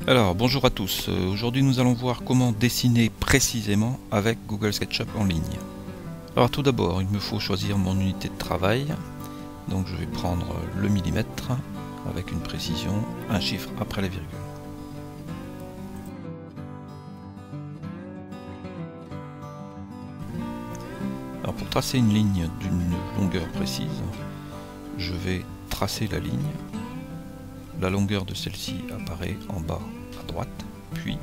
Alors, bonjour à tous. Aujourd'hui, nous allons voir comment dessiner précisément avec Google SketchUp en ligne. Alors, tout d'abord, il me faut choisir mon unité de travail. Donc, je vais prendre le millimètre avec une précision, un chiffre après la virgule. Alors, pour tracer une ligne d'une longueur précise, je vais tracer la ligne. La longueur de celle-ci apparaît en bas à droite, puis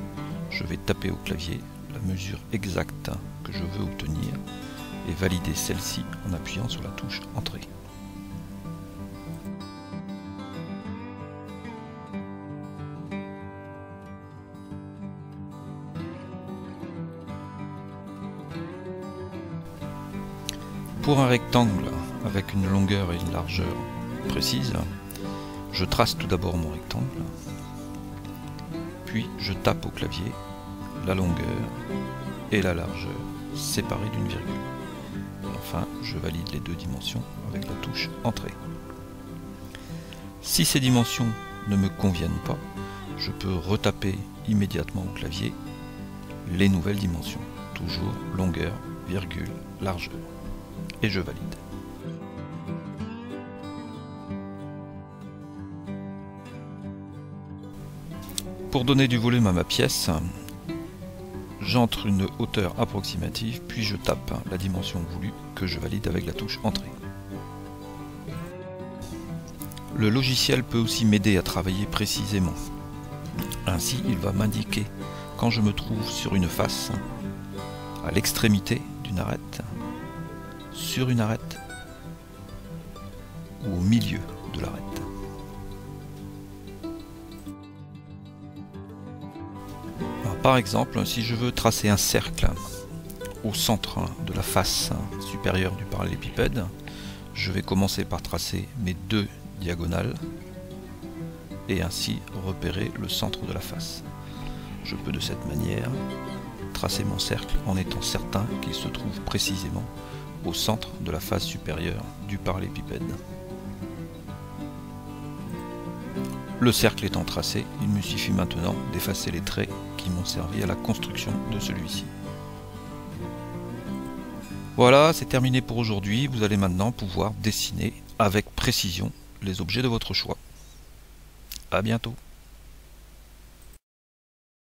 je vais taper au clavier la mesure exacte que je veux obtenir et valider celle-ci en appuyant sur la touche Entrée. Pour un rectangle avec une longueur et une largeur précises, je trace tout d'abord mon rectangle, puis je tape au clavier la longueur et la largeur séparées d'une virgule. Et enfin, je valide les deux dimensions avec la touche Entrée. Si ces dimensions ne me conviennent pas, je peux retaper immédiatement au clavier les nouvelles dimensions. Toujours longueur, virgule, largeur. Et je valide. Pour donner du volume à ma pièce, j'entre une hauteur approximative, puis je tape la dimension voulue que je valide avec la touche Entrée. Le logiciel peut aussi m'aider à travailler précisément. Ainsi, il va m'indiquer quand je me trouve sur une face, à l'extrémité d'une arête, sur une arête ou au milieu de l'arête. Par exemple, si je veux tracer un cercle au centre de la face supérieure du parallélépipède, je vais commencer par tracer mes deux diagonales et ainsi repérer le centre de la face. Je peux de cette manière tracer mon cercle en étant certain qu'il se trouve précisément au centre de la face supérieure du parallélépipède. Le cercle étant tracé, il me suffit maintenant d'effacer les traits qui m'ont servi à la construction de celui-ci. Voilà, c'est terminé pour aujourd'hui. Vous allez maintenant pouvoir dessiner avec précision les objets de votre choix. À bientôt.